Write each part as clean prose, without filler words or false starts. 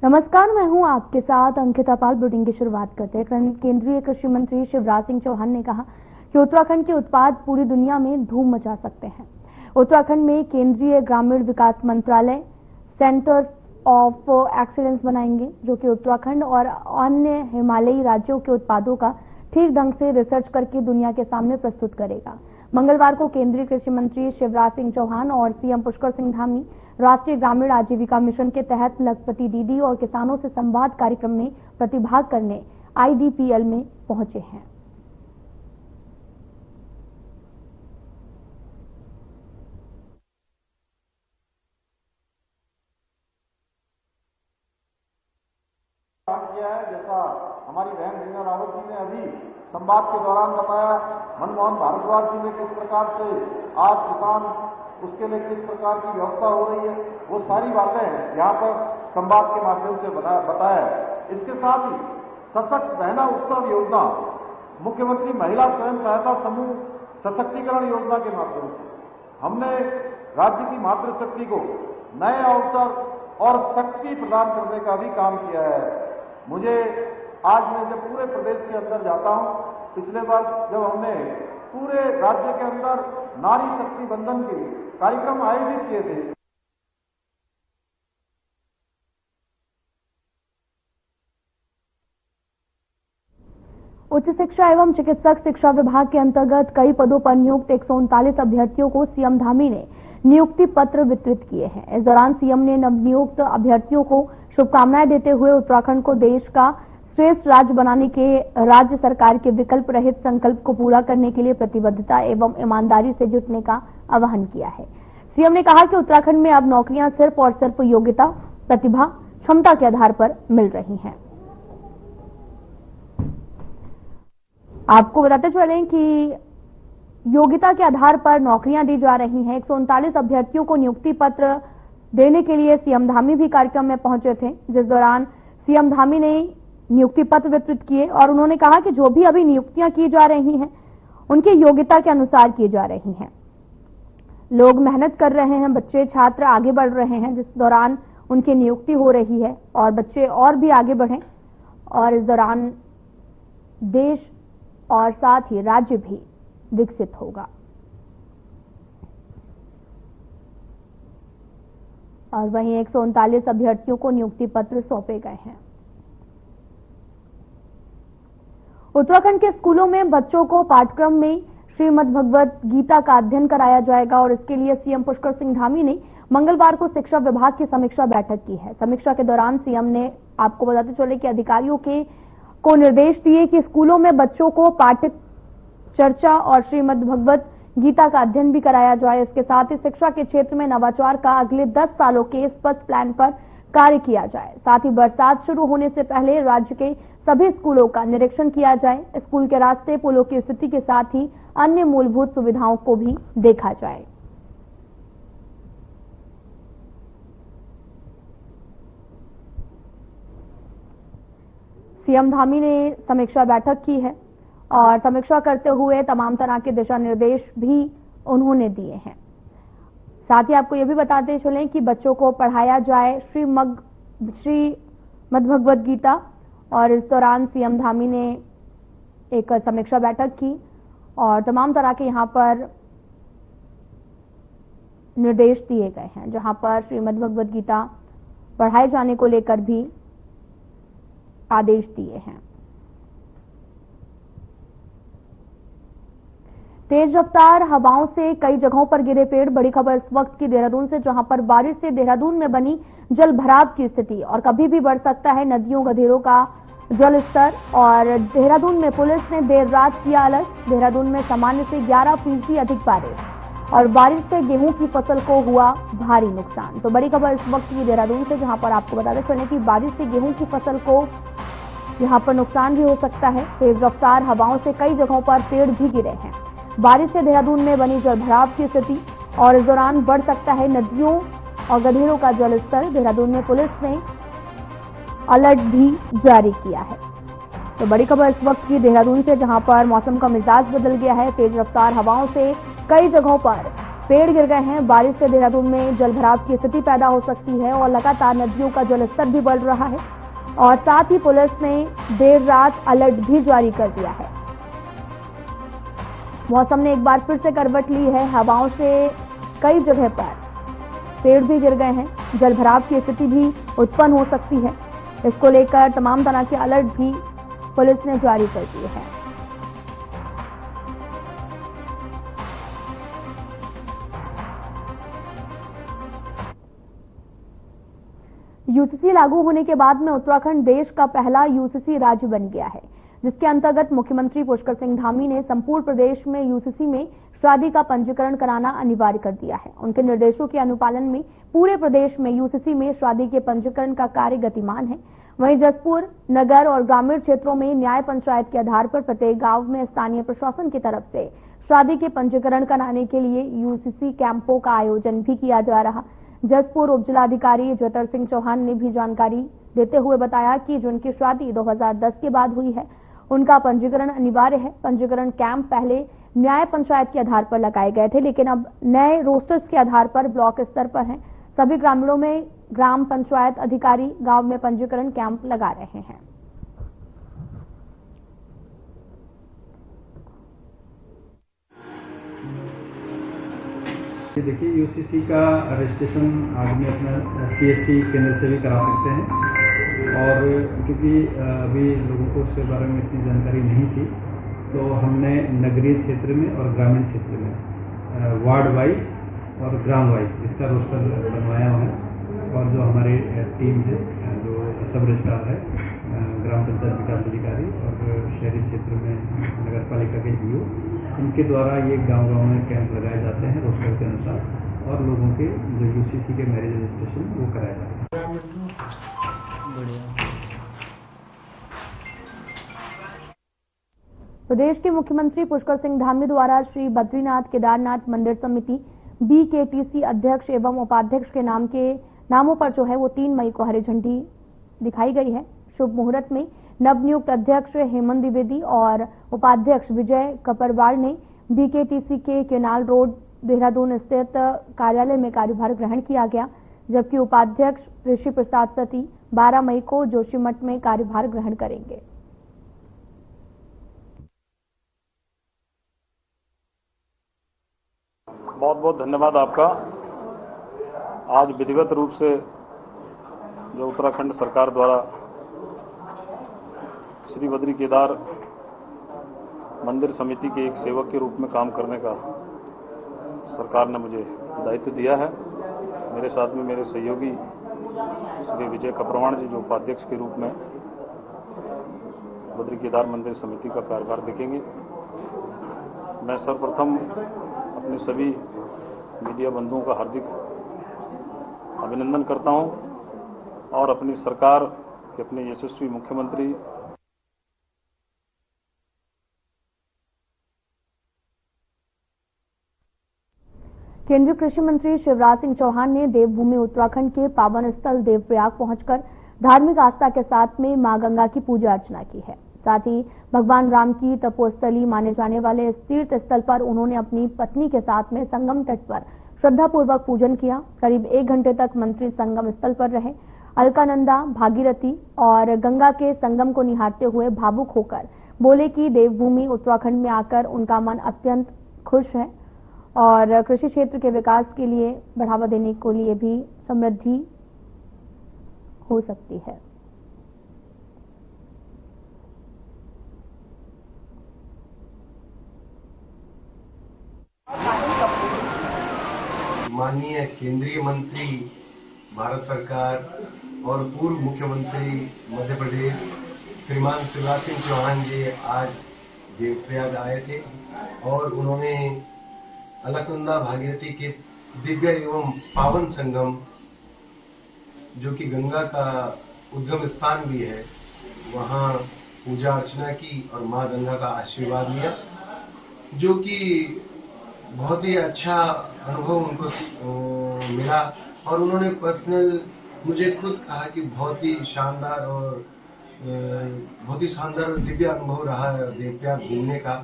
नमस्कार, मैं हूं आपके साथ अंकिता पाल। बुलेटिन की शुरुआत करते हैं। केंद्रीय कृषि मंत्री शिवराज सिंह चौहान ने कहा कि उत्तराखंड के उत्पाद पूरी दुनिया में धूम मचा सकते हैं। उत्तराखंड में केंद्रीय ग्रामीण विकास मंत्रालय सेंटर ऑफ एक्सीलेंस बनाएंगे, जो कि उत्तराखंड और अन्य हिमालयी राज्यों के उत्पादों का ठीक ढंग से रिसर्च करके दुनिया के सामने प्रस्तुत करेगा। मंगलवार को केंद्रीय कृषि मंत्री शिवराज सिंह चौहान और सीएम पुष्कर सिंह धामी राष्ट्रीय ग्रामीण आजीविका मिशन के तहत लखपति दीदी और किसानों से संवाद कार्यक्रम में प्रतिभाग करने आईडीपीएल में पहुंचे हैं। किया है, जैसा हमारी बहन रीना रावत जी ने अभी संवाद के दौरान बताया, मनमोहन भारद्वाज जी ने किस प्रकार से आज किसान उसके लिए किस प्रकार की व्यवस्था हो रही है, वो सारी बातें यहाँ पर संवाद के माध्यम से बताया है। इसके साथ ही सशक्त बहना उत्सव योजना, मुख्यमंत्री महिला स्वयं सहायता समूह सशक्तिकरण योजना के माध्यम से हमने राज्य की मातृशक्ति को नए अवसर और शक्ति प्रदान करने का भी काम किया है। मुझे आज मैं जब पूरे प्रदेश के अंदर जाता हूं, पिछले बार जब हमने पूरे राज्य के अंदर नारी शक्ति बंधन के कार्यक्रम आयोजित किए थे, उच्च शिक्षा एवं चिकित्सक शिक्षा विभाग के अंतर्गत कई पदों पर नियुक्त 139 अभ्यर्थियों को सीएम धामी ने नियुक्ति पत्र वितरित किए हैं। इस दौरान सीएम ने नवनियुक्त अभ्यर्थियों को शुभकामनाएं देते हुए उत्तराखंड को देश का श्रेष्ठ राज्य बनाने के राज्य सरकार के विकल्प रहित संकल्प को पूरा करने के लिए प्रतिबद्धता एवं ईमानदारी से जुटने का आह्वान किया है। सीएम ने कहा कि उत्तराखंड में अब नौकरियां सिर्फ और सिर्फ योग्यता, प्रतिभा, क्षमता के आधार पर मिल रही हैं। आपको बताते चलें कि योग्यता के आधार पर नौकरियां दी जा रही हैं। 139 अभ्यर्थियों को नियुक्ति पत्र देने के लिए सीएम धामी भी कार्यक्रम में पहुंचे थे, जिस दौरान सीएम धामी ने नियुक्ति पत्र वितरित किए और उन्होंने कहा कि जो भी अभी नियुक्तियां की जा रही हैं उनकी योग्यता के अनुसार की जा रही हैं। लोग मेहनत कर रहे हैं, बच्चे छात्र आगे बढ़ रहे हैं, जिस दौरान उनकी नियुक्ति हो रही है और बच्चे और भी आगे बढ़ें और इस दौरान देश और साथ ही राज्य भी विकसित होगा। और वहीं 139 अभ्यर्थियों को नियुक्ति पत्र सौंपे गए हैं। उत्तराखंड के स्कूलों में बच्चों को पाठ्यक्रम में श्रीमद् भगवत गीता का अध्ययन कराया जाएगा और इसके लिए सीएम पुष्कर सिंह धामी ने मंगलवार को शिक्षा विभाग की समीक्षा बैठक की है। समीक्षा के दौरान सीएम ने आपको बताते चले कि अधिकारियों को निर्देश दिए कि स्कूलों में बच्चों को पाठ्य चर्चा और श्रीमद् भगवत गीता का अध्ययन भी कराया जाए। इसके साथ ही शिक्षा के क्षेत्र में नवाचार का अगले 10 सालों के स्पष्ट प्लान पर कार्य किया जाए। साथ ही बरसात शुरू होने से पहले राज्य के सभी स्कूलों का निरीक्षण किया जाए। स्कूल के रास्ते, पुलों की स्थिति के साथ ही अन्य मूलभूत सुविधाओं को भी देखा जाए। सीएम धामी ने समीक्षा बैठक की है और समीक्षा करते हुए तमाम तरह के दिशा निर्देश भी उन्होंने दिए हैं। साथ ही आपको यह भी बताते चलें कि बच्चों को पढ़ाया जाए श्रीमद् भगवत गीता और इस दौरान सीएम धामी ने एक समीक्षा बैठक की और तमाम तरह के यहां पर निर्देश दिए गए हैं, जहां पर श्रीमद् भगवत गीता पढ़ाए जाने को लेकर भी आदेश दिए हैं। तेज रफ्तार हवाओं से कई जगहों पर गिरे पेड़। बड़ी खबर इस वक्त की देहरादून से, जहां पर बारिश से देहरादून में बनी जल भराव की स्थिति और कभी भी बढ़ सकता है नदियों गधेरों का जल स्तर। और देहरादून में पुलिस ने देर रात किया अलर्ट। देहरादून में सामान्य से 11% अधिक बारिश और बारिश से गेहूं की फसल को हुआ भारी नुकसान। तो बड़ी खबर इस वक्त की देहरादून से, जहां पर आपको बताते चलें कि बारिश से गेहूं की फसल को यहां पर नुकसान भी हो सकता है। तेज रफ्तार हवाओं से कई जगहों पर पेड़ भी गिरे हैं। बारिश से देहरादून में बनी जल भराव की स्थिति और इस दौरान बढ़ सकता है नदियों और गधेरों का जल स्तर। देहरादून में पुलिस ने अलर्ट भी जारी किया है। तो बड़ी खबर इस वक्त की देहरादून से, जहां पर मौसम का मिजाज बदल गया है। तेज रफ्तार हवाओं से कई जगहों पर पेड़ गिर गए हैं। बारिश से देहरादून में जलभराव की स्थिति पैदा हो सकती है और लगातार नदियों का जलस्तर भी बढ़ रहा है और साथ ही पुलिस ने देर रात अलर्ट भी जारी कर दिया है। मौसम ने एक बार फिर से करवट ली है। हवाओं से कई जगह पर पेड़ भी गिर गए हैं। जलभराव की स्थिति भी उत्पन्न हो सकती है। इसको लेकर तमाम तरह के अलर्ट भी पुलिस ने जारी कर दिए हैं। यूसीसी लागू होने के बाद में उत्तराखंड देश का पहला यूसीसी राज्य बन गया है, जिसके अंतर्गत मुख्यमंत्री पुष्कर सिंह धामी ने संपूर्ण प्रदेश में यूसीसी में शादी का पंजीकरण कराना अनिवार्य कर दिया है। उनके निर्देशों के अनुपालन में पूरे प्रदेश में यूसीसी में शादी के पंजीकरण का कार्य गतिमान है। वहीं जसपुर नगर और ग्रामीण क्षेत्रों में न्याय पंचायत के आधार पर प्रत्येक गांव में स्थानीय प्रशासन की तरफ से शादी के पंजीकरण कराने के लिए यूसीसी कैंपों का आयोजन भी किया जा रहा। जसपुर उप जिलाधिकारी ज्योतर सिंह चौहान ने भी जानकारी देते हुए बताया कि जिनकी शादी 2010 के बाद हुई है, उनका पंजीकरण अनिवार्य है। पंजीकरण कैंप पहले न्याय पंचायत के आधार पर लगाए गए थे, लेकिन अब नए रोस्टर्स के आधार पर ब्लॉक स्तर पर हैं। सभी ग्रामीणों में ग्राम पंचायत अधिकारी गांव में पंजीकरण कैंप लगा रहे हैं। देखिए, यूसीसी का रजिस्ट्रेशन आदमी अपना सीएससी केंद्र से भी करा सकते हैं और क्योंकि अभी लोगों को उसके बारे में इतनी जानकारी नहीं थी, तो हमने नगरीय क्षेत्र में और ग्रामीण क्षेत्र में वार्ड वाइज और ग्राम वाइज इसका रोस्टर बनवाया हुआ है। और जो हमारे टीम है, जो सब रजिस्ट्रार है, ग्राम पंचायत विकास अधिकारी और शहरी क्षेत्र में नगर पालिका के जीओ, उनके द्वारा ये गांव-गांव में कैंप लगाए जाते हैं रोस्टर के अनुसार और लोगों के जो यूसीसी के मैरिज रजिस्ट्रेशन वो कराया जाता है। प्रदेश के मुख्यमंत्री पुष्कर सिंह धामी द्वारा श्री बद्रीनाथ केदारनाथ मंदिर समिति BKTC अध्यक्ष एवं उपाध्यक्ष के नामों पर जो है वो 3 मई को हरी झंडी दिखाई गई है। शुभ मुहूर्त में नवनियुक्त अध्यक्ष हेमंत द्विवेदी और उपाध्यक्ष विजय कपरवार ने BKTC के केनाल रोड देहरादून स्थित कार्यालय में कार्यभार ग्रहण किया गया, जबकि उपाध्यक्ष ऋषि प्रसाद सती 12 मई को जोशीमठ में कार्यभार ग्रहण करेंगे। बहुत बहुत धन्यवाद आपका। आज विधिवत रूप से जो उत्तराखंड सरकार द्वारा श्री बद्री केदार मंदिर समिति के एक सेवक के रूप में काम करने का सरकार ने मुझे दायित्व दिया है। मेरे साथ में मेरे सहयोगी श्री विजय कपरवाण जी जो उपाध्यक्ष के रूप में बद्री केदार मंदिर समिति का कार्यभार देखेंगे। मैं सर्वप्रथम अपने सभी मीडिया बंधुओं का हार्दिक अभिनंदन करता हूं और अपनी सरकार के अपने यशस्वी मुख्यमंत्री केंद्रीय कृषि मंत्री शिवराज सिंह चौहान ने देवभूमि उत्तराखंड के पावन स्थल देवप्रयाग पहुंचकर धार्मिक आस्था के साथ में मां गंगा की पूजा अर्चना की है। साथ ही भगवान राम की तपोस्थली माने जाने वाले इस तीर्थ स्थल पर उन्होंने अपनी पत्नी के साथ में संगम तट पर श्रद्धापूर्वक पूजन किया। करीब 1 घंटे तक मंत्री संगम स्थल पर रहे। अलकानंदा, भागीरथी और गंगा के संगम को निहारते हुए भावुक होकर बोले कि देवभूमि उत्तराखंड में आकर उनका मन अत्यंत खुश है और कृषि क्षेत्र के विकास के लिए बढ़ावा देने के लिए भी समृद्धि हो सकती है। माननीय केंद्रीय मंत्री भारत सरकार और पूर्व मुख्यमंत्री मध्य प्रदेश श्रीमान शिवराज सिंह चौहान जी आज देवप्रयाग आए थे और उन्होंने अलकनंदा भागीरथी के दिव्य एवं पावन संगम जो कि गंगा का उद्गम स्थान भी है, वहां पूजा अर्चना की और मां गंगा का आशीर्वाद लिया, जो कि बहुत ही अच्छा अनुभव उनको मिला। और उन्होंने पर्सनल मुझे खुद कहा कि बहुत ही शानदार और दिव्य अनुभव रहा है देवप्रयाग घूमने का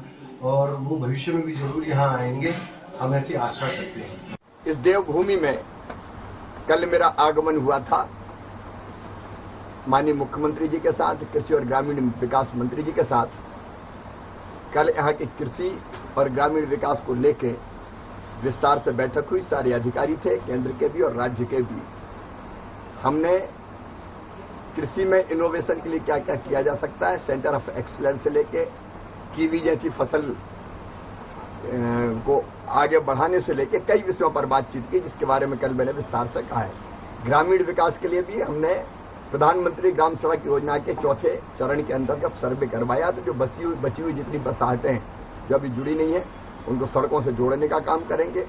और वो भविष्य में भी जरूर यहाँ आएंगे हम ऐसी आशा करते हैं। इस देवभूमि में कल मेरा आगमन हुआ था माननीय मुख्यमंत्री जी के साथ, कृषि और ग्रामीण विकास मंत्री जी के साथ। कल यहाँ की कृषि और ग्रामीण विकास को लेकर विस्तार से बैठक हुई। सारे अधिकारी थे, केंद्र के भी और राज्य के भी। हमने कृषि में इनोवेशन के लिए क्या क्या किया जा सकता है, सेंटर ऑफ एक्सीलेंस से लेके कीवी जैसी फसल को आगे बढ़ाने से लेके कई विषयों पर बातचीत की, जिसके बारे में कल मैंने विस्तार से कहा है। ग्रामीण विकास के लिए भी हमने प्रधानमंत्री ग्राम सड़क योजना के चौथे चरण के अंतर्गत सर्वे करवाया। तो जो बची हुई जितनी बसाहटें हैं जो अभी जुड़ी नहीं है, उनको सड़कों से जोड़ने का काम करेंगे।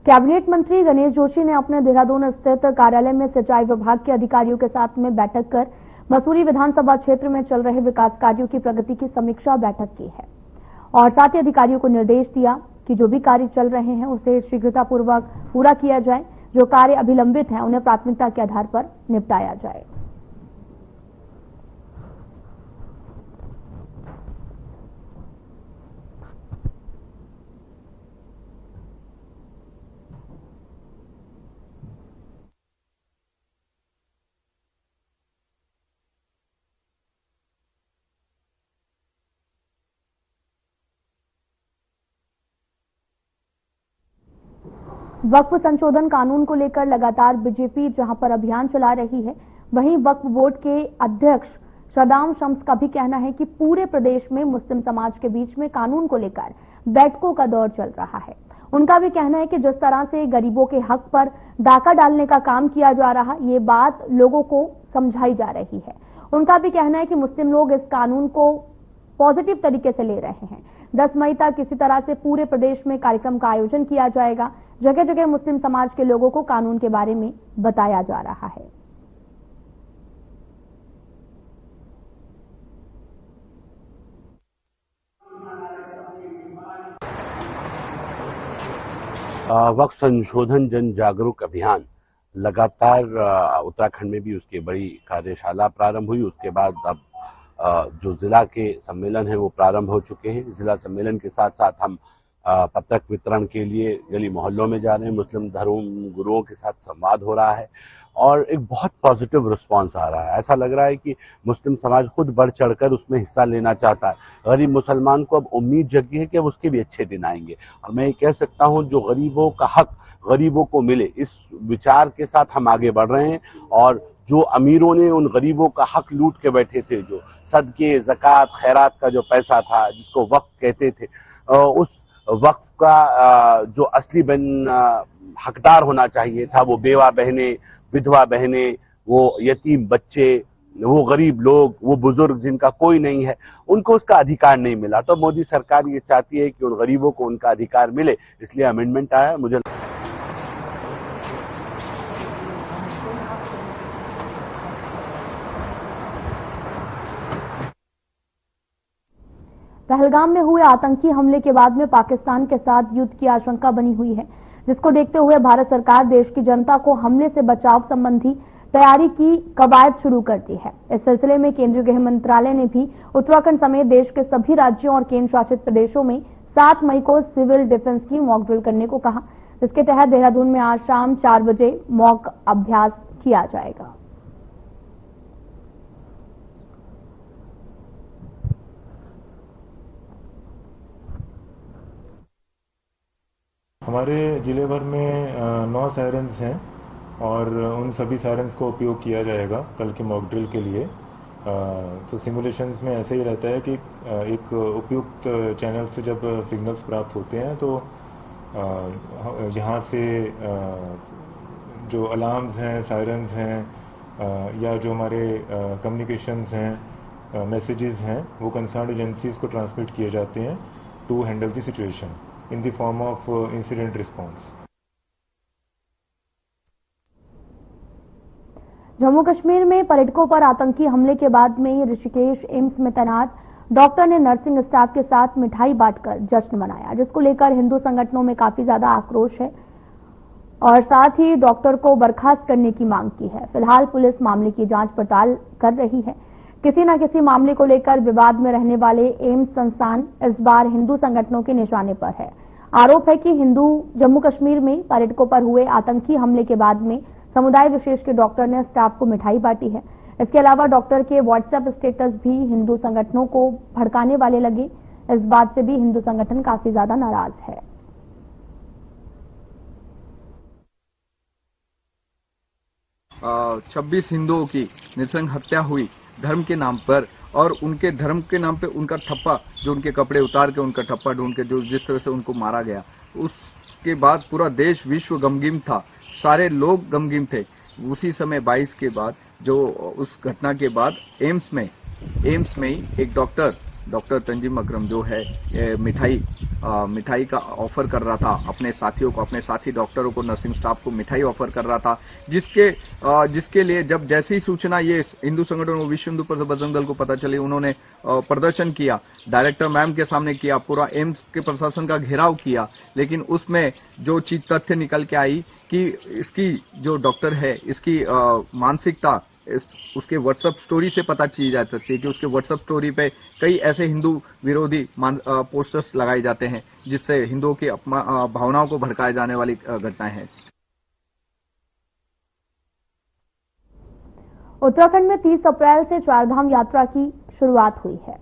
कैबिनेट मंत्री गणेश जोशी ने अपने देहरादून स्थित कार्यालय में सिंचाई विभाग के अधिकारियों के साथ में बैठक कर मसूरी विधानसभा क्षेत्र में चल रहे विकास कार्यों की प्रगति की समीक्षा बैठक की है और साथ ही अधिकारियों को निर्देश दिया कि जो भी कार्य चल रहे हैं उसे शीघ्रतापूर्वक पूरा किया जाए। जो कार्य अभी लंबित हैं उन्हें प्राथमिकता के आधार पर निपटाया जाए। वक्फ संशोधन कानून को लेकर लगातार बीजेपी जहां पर अभियान चला रही है, वहीं वक्फ बोर्ड के अध्यक्ष सदाम शम्स का भी कहना है कि पूरे प्रदेश में मुस्लिम समाज के बीच में कानून को लेकर बैठकों का दौर चल रहा है। उनका भी कहना है कि जिस तरह से गरीबों के हक पर डाका डालने का काम किया जा रहा, ये बात लोगों को समझाई जा रही है। उनका भी कहना है कि मुस्लिम लोग इस कानून को पॉजिटिव तरीके से ले रहे हैं। 10 मई तक किसी तरह से पूरे प्रदेश में कार्यक्रम का आयोजन किया जाएगा। जगह जगह मुस्लिम समाज के लोगों को कानून के बारे में बताया जा रहा है। वक्फ संशोधन जन जागरूक अभियान लगातार उत्तराखंड में भी उसकी बड़ी कार्यशाला प्रारंभ हुई। उसके बाद अब जो जिला के सम्मेलन है वो प्रारंभ हो चुके हैं। जिला सम्मेलन के साथ साथ हम पत्रक वितरण के लिए गली मोहल्लों में जा रहे हैं। मुस्लिम धर्म गुरुओं के साथ संवाद हो रहा है और एक बहुत पॉजिटिव रिस्पांस आ रहा है। ऐसा लग रहा है कि मुस्लिम समाज खुद बढ़ चढ़कर उसमें हिस्सा लेना चाहता है। गरीब मुसलमान को अब उम्मीद जगी है कि अब उसके भी अच्छे दिन आएंगे और मैं ये कह सकता हूं जो गरीबों का हक गरीबों को मिले, इस विचार के साथ हम आगे बढ़ रहे हैं। और जो अमीरों ने उन गरीबों का हक लूट के बैठे थे, जो सदके ज़कात खैरात का जो पैसा था जिसको वक्फ कहते थे, उस वक्फ का जो असली हकदार होना चाहिए था, वो बेवा बहनें, विधवा बहनें, वो यतीम बच्चे, वो गरीब लोग, वो बुजुर्ग जिनका कोई नहीं है, उनको उसका अधिकार नहीं मिला। तो मोदी सरकार ये चाहती है कि उन गरीबों को उनका अधिकार मिले, इसलिए अमेंडमेंट आया। मुझे पहलगाम में हुए आतंकी हमले के बाद में पाकिस्तान के साथ युद्ध की आशंका बनी हुई है, जिसको देखते हुए भारत सरकार देश की जनता को हमले से बचाव संबंधी तैयारी की कवायद शुरू कर दी है। इस सिलसिले में केंद्रीय गृह मंत्रालय ने भी उत्तराखंड समेत देश के सभी राज्यों और केंद्र शासित प्रदेशों में 7 मई को सिविल डिफेंस की मॉक ड्रिल करने को कहा, जिसके तहत देहरादून में आज शाम 4 बजे मॉक अभ्यास किया जाएगा। हमारे जिले भर में 9 सायरन्स हैं और उन सभी सायरन्स को उपयोग किया जाएगा कल के मॉक ड्रिल के लिए। तो सिमुलेशंस में ऐसे ही रहता है कि एक उपयुक्त चैनल से जब सिग्नल्स प्राप्त होते हैं तो यहाँ से जो अलार्म्स हैं, सायरन्स हैं या जो हमारे कम्युनिकेशंस हैं, मैसेजेस हैं, वो कंसर्न एजेंसीज को ट्रांसमिट किए जाते हैं to handle the situation in the form of incident response. Jammu Kashmir में पर्यटकों पर आतंकी हमले के बाद में ऋषिकेश एम्स में तैनात डॉक्टर ने नर्सिंग स्टाफ के साथ मिठाई बांटकर जश्न मनाया, जिसको लेकर हिंदू संगठनों में काफी ज्यादा आक्रोश है। और साथ ही डॉक्टर को बर्खास्त करने की मांग की है। फिलहाल पुलिस मामले की जांच पड़ताल कर रही है। किसी न किसी मामले को लेकर विवाद में रहने वाले एम्स संस्थान इस बार हिंदू संगठनों के निशाने पर है। आरोप है कि हिंदू जम्मू कश्मीर में पर्यटकों पर हुए आतंकी हमले के बाद में समुदाय विशेष के डॉक्टर ने स्टाफ को मिठाई बांटी है। इसके अलावा डॉक्टर के व्हाट्सएप स्टेटस भी हिंदू संगठनों को भड़काने वाले लगे। इस बात से भी हिंदू संगठन काफी ज्यादा नाराज है। 26 हिंदुओं की नृशंस हत्या हुई धर्म के नाम पर, और उनके धर्म के नाम पे उनका ठप्पा, जो उनके कपड़े उतार के उनका ठप्पा ढूंढ के जो जिस तरह से उनको मारा गया, उसके बाद पूरा देश विश्व गमगीन था, सारे लोग गमगीन थे। उसी समय 22 के बाद जो उस घटना के बाद एम्स में ही एक डॉक्टर तंजीम अकरम जो है मिठाई का ऑफर कर रहा था अपने साथियों को, अपने साथी डॉक्टरों को, नर्सिंग स्टाफ को मिठाई ऑफर कर रहा था, जिसके लिए जब जैसी सूचना ये हिंदू संगठन और विश्व हिंदू परिषद बजरंग दल को पता चली, उन्होंने प्रदर्शन किया, डायरेक्टर मैम के सामने किया, पूरा एम्स के प्रशासन का घेराव किया। लेकिन उसमें जो चीज तथ्य निकल के आई कि इसकी जो डॉक्टर है, इसकी मानसिकता उसके व्हाट्सएप स्टोरी से पता चली जा सकती है कि उसके व्हाट्सएप स्टोरी पे कई ऐसे हिंदू विरोधी पोस्टर्स लगाए जाते हैं जिससे हिंदुओं की भावनाओं को भड़काए जाने वाली घटनाएं हैं। उत्तराखंड में 30 अप्रैल से चारधाम यात्रा की शुरुआत हुई है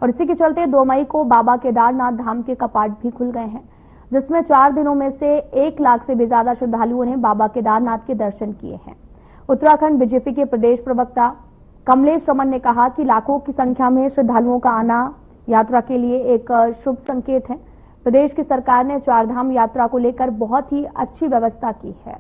और इसी के चलते 2 मई को बाबा केदारनाथ धाम के कपाट भी खुल गए हैं, जिसमें 4 दिनों में से 1 लाख से भी ज्यादा श्रद्धालुओं ने बाबा केदारनाथ के दर्शन किए हैं। उत्तराखंड बीजेपी के प्रदेश प्रवक्ता कमलेश रमन ने कहा कि लाखों की संख्या में श्रद्धालुओं का आना यात्रा के लिए एक शुभ संकेत है। प्रदेश की सरकार ने चारधाम यात्रा को लेकर बहुत ही अच्छी व्यवस्था की है।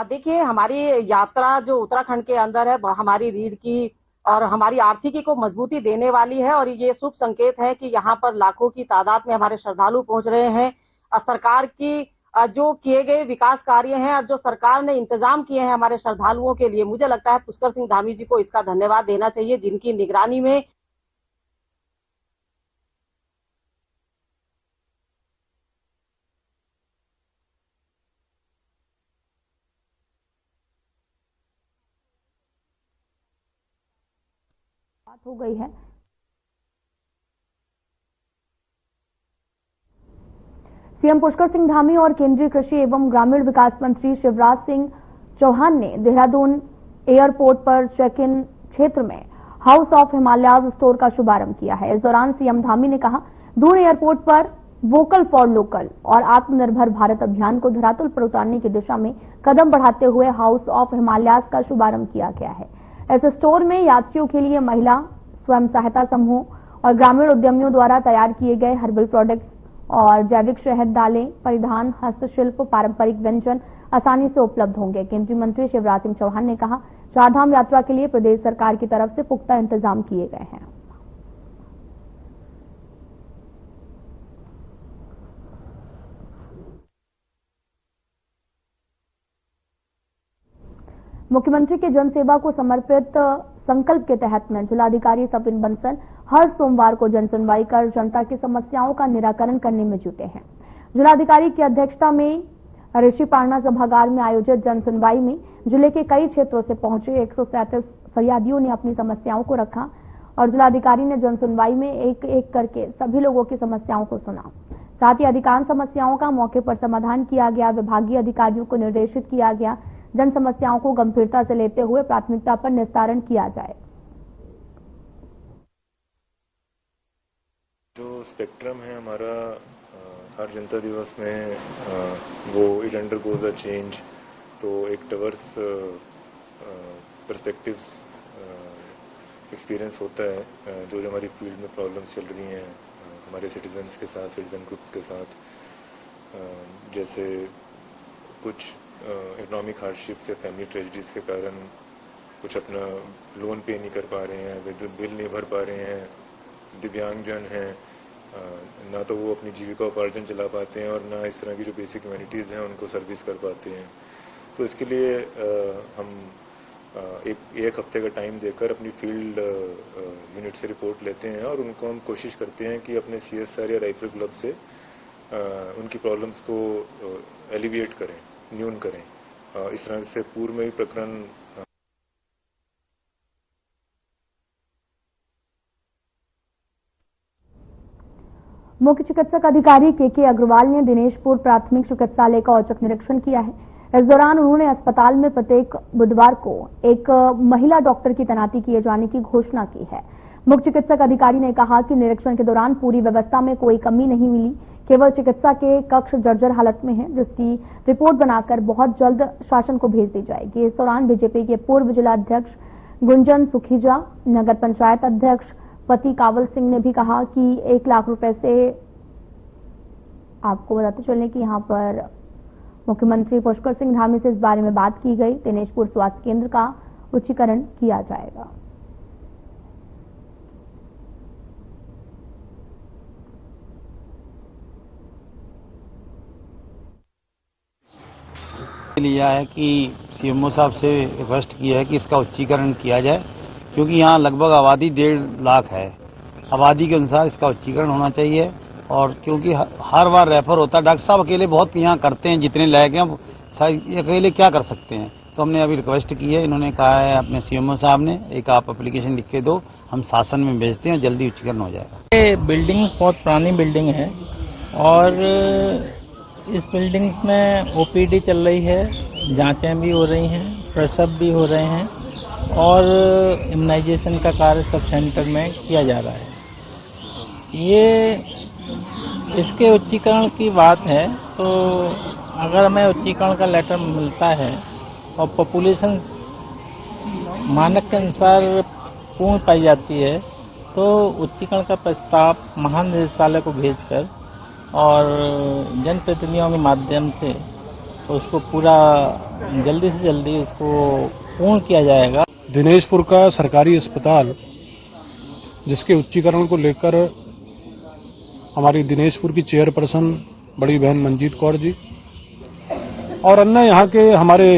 देखिए, हमारी यात्रा जो उत्तराखंड के अंदर है, हमारी रीढ़ की और हमारी आर्थिकी को मजबूती देने वाली है और ये शुभ संकेत है कि यहाँ पर लाखों की तादाद में हमारे श्रद्धालु पहुंच रहे हैं। सरकार की जो किए गए विकास कार्य हैं और जो सरकार ने इंतजाम किए हैं हमारे श्रद्धालुओं के लिए, मुझे लगता है पुष्कर सिंह धामी जी को इसका धन्यवाद देना चाहिए, जिनकी निगरानी में बात हो गई है। सीएम पुष्कर सिंह धामी और केंद्रीय कृषि एवं ग्रामीण विकास मंत्री शिवराज सिंह चौहान ने देहरादून एयरपोर्ट पर चेक इन क्षेत्र में हाउस ऑफ हिमालयाज स्टोर का शुभारंभ किया है। इस दौरान सीएम धामी ने कहा, दून एयरपोर्ट पर वोकल फॉर लोकल और आत्मनिर्भर भारत अभियान को धरातल पर उतारने की दिशा में कदम बढ़ाते हुए हाउस ऑफ हिमालयाज का शुभारंभ किया गया है। इस स्टोर में यात्रियों के लिए महिला स्वयं सहायता समूह और ग्रामीण उद्यमियों द्वारा तैयार किए गए हर्बल प्रोडक्ट्स और जैविक शहद, दालें, परिधान, हस्तशिल्प, पारंपरिक व्यंजन आसानी से उपलब्ध होंगे। केंद्रीय मंत्री शिवराज सिंह चौहान ने कहा, चारधाम यात्रा के लिए प्रदेश सरकार की तरफ से पुख्ता इंतजाम किए गए हैं। मुख्यमंत्री के जनसेवा को समर्पित संकल्प के तहत में जिलाधिकारी सविन बंसल हर सोमवार को जनसुनवाई कर जनता की समस्याओं का निराकरण करने में जुटे हैं। जिलाधिकारी की अध्यक्षता में ऋषि पारना सभागार में आयोजित जनसुनवाई में जिले के कई क्षेत्रों से पहुंचे 137 फरियादियों ने अपनी समस्याओं को रखा और जिलाधिकारी ने जनसुनवाई में एक एक करके सभी लोगों की समस्याओं को सुना। साथ ही अधिकांश समस्याओं का मौके पर समाधान किया गया। विभागीय अधिकारियों को निर्देशित किया गया, जन समस्याओं को गंभीरता से लेते हुए प्राथमिकता पर निस्तारण किया जाए। जो स्पेक्ट्रम है हमारा हर जनता दिवस में वो इट अंडरगोज अ चेंज, तो एक डाइवर्स पर्सपेक्टिव्स एक्सपीरियंस होता है। जो हमारी फील्ड में प्रॉब्लम्स चल रही हैं हमारे सिटीजन्स के साथ, सिटीजन ग्रुप्स के साथ, जैसे कुछ इकोनॉमिक हार्डशिप से फैमिली ट्रेजिडीज के कारण कुछ अपना लोन पे नहीं कर पा रहे हैं, विद्युत बिल नहीं भर पा रहे हैं, दिव्यांगजन हैं, ना तो वो अपनी जीविका उपार्जन चला पाते हैं और ना इस तरह की जो बेसिक ह्यूमैनिटीज़ हैं उनको सर्विस कर पाते हैं। तो इसके लिए हम एक हफ्ते का टाइम देकर अपनी फील्ड यूनिट से रिपोर्ट लेते हैं और उनको हम कोशिश करते हैं कि अपने CSR या राइफल क्लब से उनकी प्रॉब्लम्स को एलिविएट करें, न्यून करें। इस तरह से पूर्व में भी प्रकरण मुख्य चिकित्सक अधिकारी के अग्रवाल ने दिनेशपुर प्राथमिक चिकित्सालय का औचक निरीक्षण किया है। इस दौरान उन्होंने अस्पताल में प्रत्येक बुधवार को एक महिला डॉक्टर की तैनाती किए जाने की घोषणा की है। मुख्य चिकित्सक अधिकारी ने कहा कि निरीक्षण के दौरान पूरी व्यवस्था में कोई कमी नहीं मिली, केवल चिकित्सा के कक्ष जर्जर हालत में है, जिसकी रिपोर्ट बनाकर बहुत जल्द शासन को भेज दी जाएगी। इस दौरान बीजेपी के पूर्व जिला अध्यक्ष गुंजन सुखीजा, नगर पंचायत अध्यक्ष पति कावल सिंह ने भी कहा कि 1 लाख रुपए से आपको बताते चलने कि यहां पर मुख्यमंत्री पुष्कर सिंह धामी से इस बारे में बात की गई। दिनेशपुर स्वास्थ्य केंद्र का उच्चीकरण किया जाएगा। लिया है कि सीएमओ साहब से रिक्वेस्ट किया है कि इसका उच्चीकरण किया जाए, क्योंकि यहाँ लगभग आबादी 1.5 लाख है। आबादी के अनुसार इसका उच्चीकरण होना चाहिए, और क्योंकि हर बार रेफर होता है, डॉक्टर साहब अकेले बहुत यहाँ करते हैं, जितने लायक हैं अकेले क्या कर सकते हैं। तो हमने अभी रिक्वेस्ट की है, इन्होंने कहा है अपने सीएमओ साहब ने, एक आप एप्लीकेशन लिख के दो, हम शासन में भेजते हैं, जल्दी उच्चीकरण हो जाएगा। ये बिल्डिंग बहुत पुरानी बिल्डिंग है और इस बिल्डिंग में ओपीडी चल रही है, जांचें भी हो रही हैं, प्रसव भी हो रहे हैं और इम्यूनाइजेशन का कार्य सब सेंटर में किया जा रहा है। ये इसके उच्चीकरण की बात है, तो अगर हमें उच्चीकरण का लेटर मिलता है और पॉपुलेशन मानक के अनुसार पूर्ण पाई जाती है, तो उच्चीकरण का प्रस्ताव महानिदेशालय को भेजकर और जनप्रतिनिधियों के माध्यम से उसको पूरा जल्दी से जल्दी उसको पूर्ण किया जाएगा। दिनेशपुर का सरकारी अस्पताल, जिसके उच्चीकरण को लेकर हमारी दिनेशपुर की चेयरपर्सन बड़ी बहन मंजीत कौर जी और अन्य यहाँ के हमारे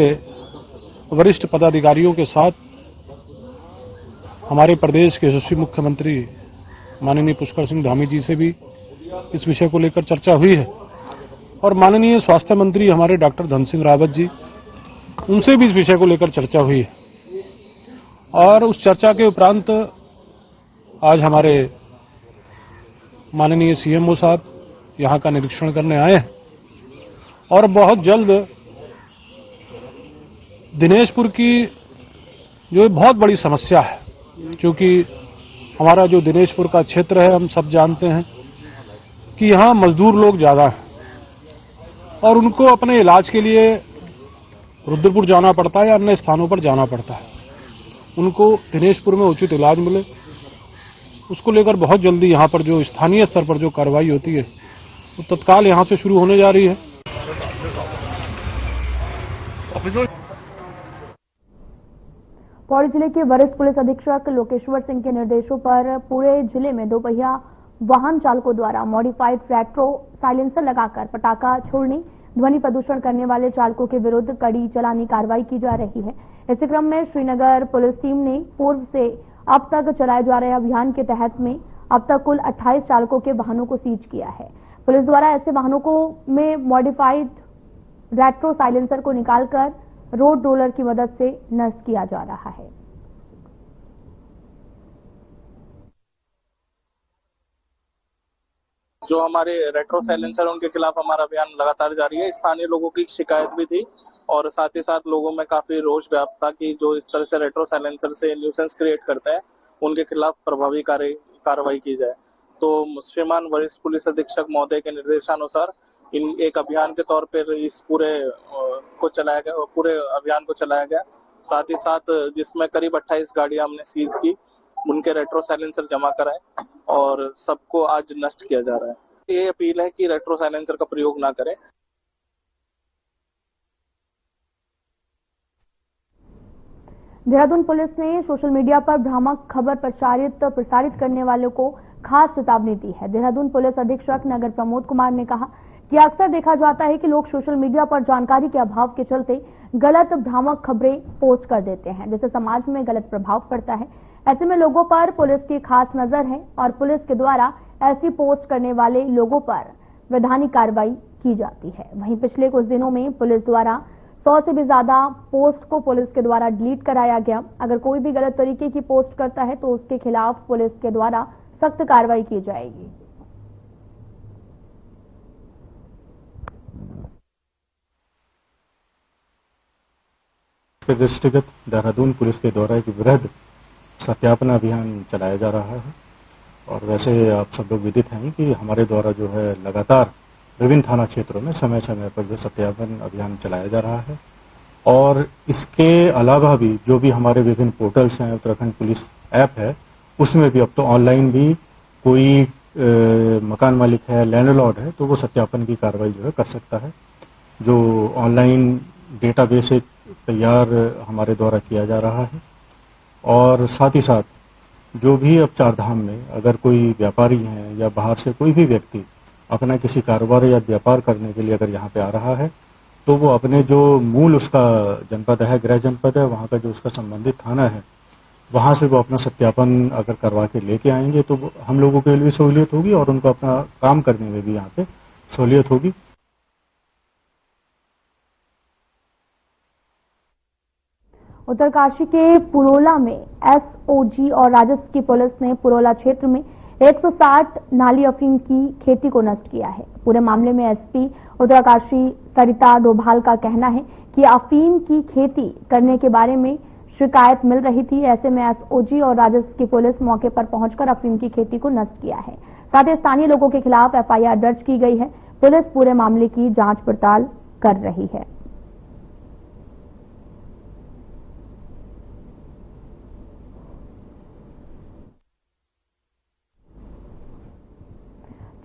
वरिष्ठ पदाधिकारियों के साथ हमारे प्रदेश के यशस्वी मुख्यमंत्री माननीय पुष्कर सिंह धामी जी से भी इस विषय को लेकर चर्चा हुई है, और माननीय स्वास्थ्य मंत्री हमारे डॉक्टर धन सिंह रावत जी, उनसे भी इस विषय को लेकर चर्चा हुई है। और उस चर्चा के उपरांत आज हमारे माननीय सीएमओ साहब यहां का निरीक्षण करने आए हैं और बहुत जल्द दिनेशपुर की जो बहुत बड़ी समस्या है, क्योंकि हमारा जो दिनेशपुर का क्षेत्र है, हम सब जानते हैं कि यहां मजदूर लोग ज्यादा हैं और उनको अपने इलाज के लिए रुद्रपुर जाना पड़ता है या अन्य स्थानों पर जाना पड़ता है। उनको दिनेशपुर में उचित इलाज मिले, उसको लेकर बहुत जल्दी यहां पर जो स्थानीय स्तर पर जो कार्रवाई होती है वो तत्काल यहां से शुरू होने जा रही है। पौड़ी जिले के वरिष्ठ पुलिस अधीक्षक लोकेश्वर सिंह के निर्देशों पर पूरे जिले में दोपहिया वाहन चालकों द्वारा मॉडिफाइड रेट्रो साइलेंसर लगाकर पटाखा छोड़ने, ध्वनि प्रदूषण करने वाले चालकों के विरुद्ध कड़ी चालानी कार्रवाई की जा रही है। इसी क्रम में श्रीनगर पुलिस टीम ने पूर्व से अब तक चलाए जा रहे अभियान के तहत में अब तक कुल 28 चालकों के वाहनों को सीज किया है। पुलिस द्वारा ऐसे वाहनों को में मॉडिफाइड रेट्रो साइलेंसर को निकालकर रोड रोलर की मदद से नष्ट किया जा रहा है। जो हमारे रेट्रो साइलेंसर उनके खिलाफ हमारा अभियान लगातार जारी है। स्थानीय लोगों की शिकायत भी थी और साथ ही साथ लोगों में काफी रोष व्याप्त था कि जो इस तरह से रेट्रो साइलेंसर से न्यूसेंस क्रिएट करते हैं उनके खिलाफ प्रभावी कार्रवाई की जाए। तो श्रीमान वरिष्ठ पुलिस अधीक्षक महोदय के निर्देशानुसार इन एक अभियान के तौर पर इस पूरे अभियान को चलाया गया। साथ ही साथ जिसमें करीब 28 गाड़ियां हमने सीज की, उनके रेट्रो साइलेंसर जमा कराए और सबको आज नष्ट किया जा रहा है। ये अपील है कि रेट्रो साइलेंसर का प्रयोग ना करें। देहरादून पुलिस ने सोशल मीडिया पर भ्रामक खबर प्रसारित करने वालों को खास चेतावनी दी है। देहरादून पुलिस अधीक्षक नगर प्रमोद कुमार ने कहा कि अक्सर देखा जाता है कि लोग सोशल मीडिया पर जानकारी के अभाव के चलते गलत भ्रामक खबरें पोस्ट कर देते हैं, जिससे समाज में गलत प्रभाव पड़ता है। ऐसे में लोगों पर पुलिस की खास नजर है और पुलिस के द्वारा ऐसी पोस्ट करने वाले लोगों पर वैधानिक कार्रवाई की जाती है। वहीं पिछले कुछ दिनों में पुलिस द्वारा 100 से भी ज्यादा पोस्ट को पुलिस के द्वारा डिलीट कराया गया। अगर कोई भी गलत तरीके की पोस्ट करता है तो उसके खिलाफ पुलिस के द्वारा सख्त कार्रवाई की जाएगी। दृष्टिगत देहरादून पुलिस के द्वारा एक वृहद सत्यापन अभियान चलाया जा रहा है और वैसे आप सब लोग विदित हैं कि हमारे द्वारा जो है लगातार विभिन्न थाना क्षेत्रों में समय समय पर जो सत्यापन अभियान चलाया जा रहा है और इसके अलावा भी जो भी हमारे विभिन्न पोर्टल्स हैं, उत्तराखंड पुलिस ऐप है, उसमें भी अब तो ऑनलाइन भी कोई मकान मालिक है, लैंडलॉर्ड है, तो वो सत्यापन की कार्रवाई जो है कर सकता है। जो ऑनलाइन डेटाबेस एक तैयार हमारे द्वारा किया जा रहा है और साथ ही साथ जो भी अब चारधाम में अगर कोई व्यापारी है या बाहर से कोई भी व्यक्ति अपना किसी कारोबार या व्यापार करने के लिए अगर यहाँ पे आ रहा है तो वो अपने जो मूल उसका जनपद है, गृह जनपद है, वहाँ का जो उसका संबंधित थाना है, वहाँ से वो अपना सत्यापन अगर करवा के लेके आएंगे तो हम लोगों के लिए भी सहूलियत होगी और उनको अपना काम करने में भी यहाँ पे सहूलियत होगी। उत्तरकाशी के पुरोला में एसओजी और राजस्व की पुलिस ने पुरोला क्षेत्र में 160 नाली अफीम की खेती को नष्ट किया है। पूरे मामले में एसपी उत्तरकाशी सरिता डोभाल का कहना है कि अफीम की खेती करने के बारे में शिकायत मिल रही थी। ऐसे में एसओजी और राजस्व की पुलिस मौके पर पहुंचकर अफीम की खेती को नष्ट किया है। साथ ही स्थानीय लोगों के खिलाफ एफआईआर दर्ज की गई है। पुलिस पूरे मामले की जांच पड़ताल कर रही है।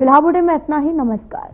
फिलहाल बुलेटिन में इतना ही। नमस्कार।